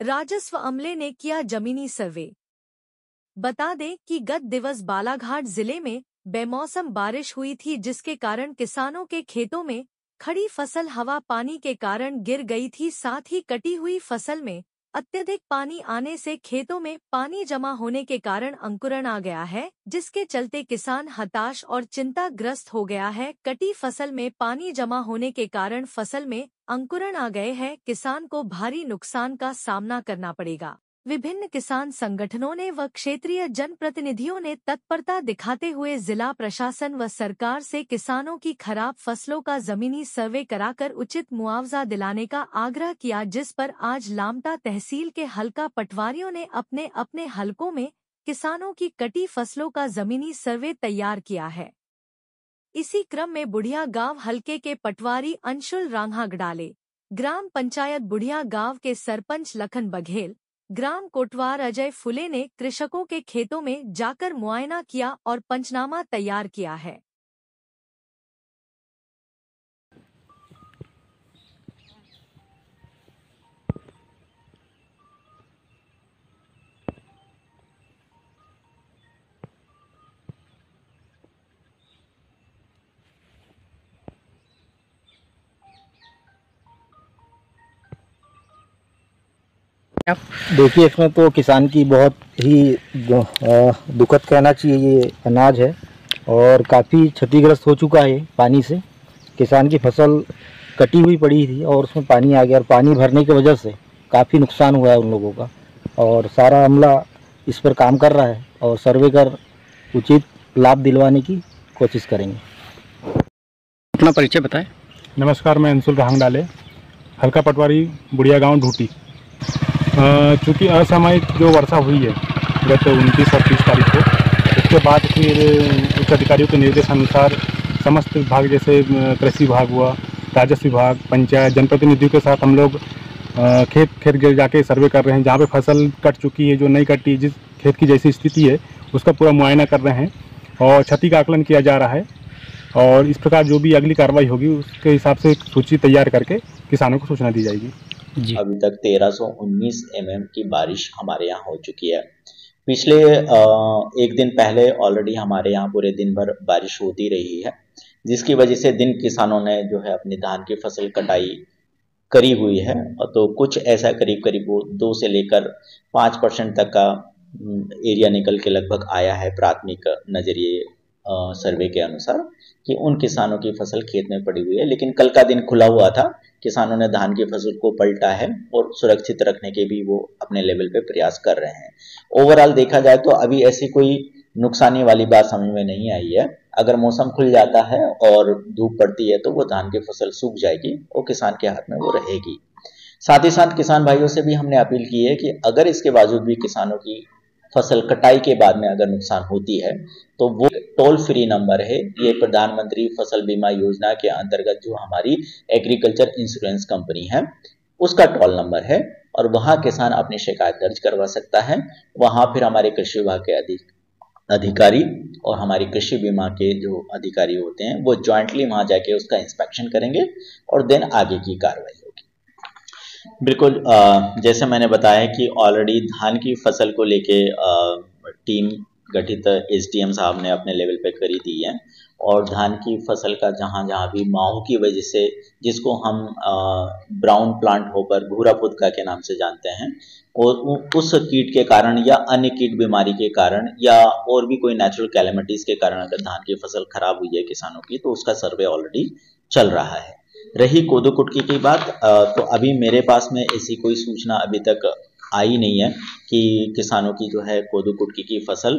राजस्व अमले ने किया जमीनी सर्वे। बता दें कि गत दिवस बालाघाट जिले में बेमौसम बारिश हुई थी, जिसके कारण किसानों के खेतों में खड़ी फसल हवा पानी के कारण गिर गई थी। साथ ही कटी हुई फसल में अत्यधिक पानी आने से खेतों में पानी जमा होने के कारण अंकुरण आ गया है, जिसके चलते किसान हताश और चिंताग्रस्त हो गया है। कटी फसल में पानी जमा होने के कारण फसल में अंकुरण आ गए हैं, किसान को भारी नुकसान का सामना करना पड़ेगा। विभिन्न किसान संगठनों ने व क्षेत्रीय जनप्रतिनिधियों ने तत्परता दिखाते हुए जिला प्रशासन व सरकार से किसानों की खराब फसलों का जमीनी सर्वे कराकर उचित मुआवजा दिलाने का आग्रह किया, जिस पर आज लामटा तहसील के हल्का पटवारियों ने अपने अपने हलकों में किसानों की कटी फसलों का जमीनी सर्वे तैयार किया है। इसी क्रम में बुढ़िया गांव हलके के पटवारी अंशुल रांघा गडाले, ग्राम पंचायत बुढ़िया गांव के सरपंच लखन बघेल, ग्राम कोटवार अजय फुले ने कृषकों के खेतों में जाकर मुआयना किया और पंचनामा तैयार किया है। देखिए, इसमें तो किसान की बहुत ही दुखद कहना चाहिए ये अनाज है और काफ़ी क्षतिग्रस्त हो चुका है पानी से। किसान की फसल कटी हुई पड़ी थी और उसमें पानी आ गया और पानी भरने की वजह से काफ़ी नुकसान हुआ है उन लोगों का। और सारा अमला इस पर काम कर रहा है और सर्वे कर उचित लाभ दिलवाने की कोशिश करेंगे। अपना परिचय बताएं। नमस्कार, मैं अंशुल रांघा गडाले, हल्का पटवारी बुढ़िया गांव ढूटी। चूँकि असामयिक जो वर्षा हुई है गत 29 और 30 तारीख को, उसके बाद फिर उच्च अधिकारियों के निर्देशानुसार समस्त विभाग जैसे कृषि विभाग हुआ, राजस्व विभाग, पंचायत, जनप्रतिनिधियों के साथ हम लोग खेत जाके सर्वे कर रहे हैं। जहाँ पे फसल कट चुकी है, जो नहीं कटी, जिस खेत की जैसी स्थिति है उसका पूरा मुआयना कर रहे हैं और क्षति का आकलन किया जा रहा है। और इस प्रकार जो भी अगली कार्रवाई होगी उसके हिसाब से एक सूची तैयार करके किसानों को सूचना दी जाएगी। अभी तक 1319 mm की बारिश हमारे यहाँ हो चुकी है। पिछले एक दिन पहले ऑलरेडी हमारे यहाँ पूरे दिन भर बारिश होती रही है, जिसकी वजह से दिन किसानों ने जो है अपनी धान की फसल कटाई करी हुई है। तो कुछ ऐसा करीब वो 2 से लेकर 5% तक का एरिया निकल के लगभग आया है प्राथमिक नजरिए सर्वे के अनुसार, कि उन किसानों की फसल खेत में पड़ी हुई है। लेकिन कल का दिन खुला हुआ था, किसानों ने धान की फसल को पलटा है और सुरक्षित रखने के भी वो अपने लेवल पे प्रयास कर रहे हैं। ओवरऑल देखा जाए तो अभी ऐसी कोई नुकसानी वाली बात समझ में नहीं आई है। अगर मौसम खुल जाता है और धूप पड़ती है तो वो धान की फसल सूख जाएगी और किसान के हाथ में वो रहेगी। साथ ही साथ किसान भाइयों से भी हमने अपील की है कि अगर इसके बावजूद भी किसानों की फसल कटाई के बाद में अगर नुकसान होती है तो वो टोल फ्री नंबर है, ये प्रधानमंत्री फसल बीमा योजना के अंतर्गत जो हमारी एग्रीकल्चर इंश्योरेंस कंपनी है उसका टोल नंबर है, और वहां किसान अपनी शिकायत दर्ज करवा सकता है। वहां फिर हमारे कृषि विभाग के अधिकारी और हमारी कृषि बीमा के जो अधिकारी होते हैं वो ज्वाइंटली वहां जाके उसका इंस्पेक्शन करेंगे और देन आगे की कार्रवाई होगी। बिल्कुल, जैसे मैंने बताया कि ऑलरेडी धान की फसल को लेके टीम गठित एसडीएम साहब ने अपने लेवल पे करी दी है, और धान की फसल का जहाँ भी माहों की वजह से, जिसको हम ब्राउन प्लांट होकर भूरा फुदका के नाम से जानते हैं, और उस कीट के कारण या अन्य कीट बीमारी के कारण या और भी कोई नेचुरल कैलेमिटीज के कारण अगर धान की फसल खराब हुई है किसानों की, तो उसका सर्वे ऑलरेडी चल रहा है। रही कोदो कुटकी की बात, तो अभी मेरे पास में ऐसी कोई सूचना अभी तक आई नहीं है कि किसानों की जो है कोदो कुटकी की फसल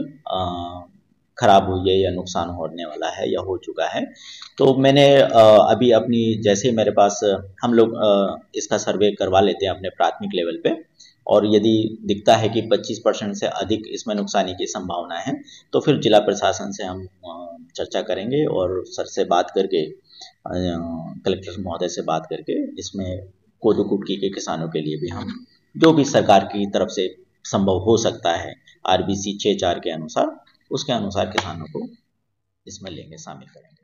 खराब हुई है या नुकसान होने वाला है या हो चुका है। तो मैंने अभी अपनी जैसे मेरे पास हम लोग इसका सर्वे करवा लेते हैं अपने प्राथमिक लेवल पे, और यदि दिखता है कि 25% से अधिक इसमें नुकसानी की संभावना है तो फिर जिला प्रशासन से हम चर्चा करेंगे और सर से बात करके, कलेक्टर महोदय से बात करके इसमें कोदो कुटकी के किसानों के लिए भी हम जो भी सरकार की तरफ से संभव हो सकता है RBC 6(4) के अनुसार, उसके अनुसार किसानों को इसमें लेंगे, शामिल करेंगे।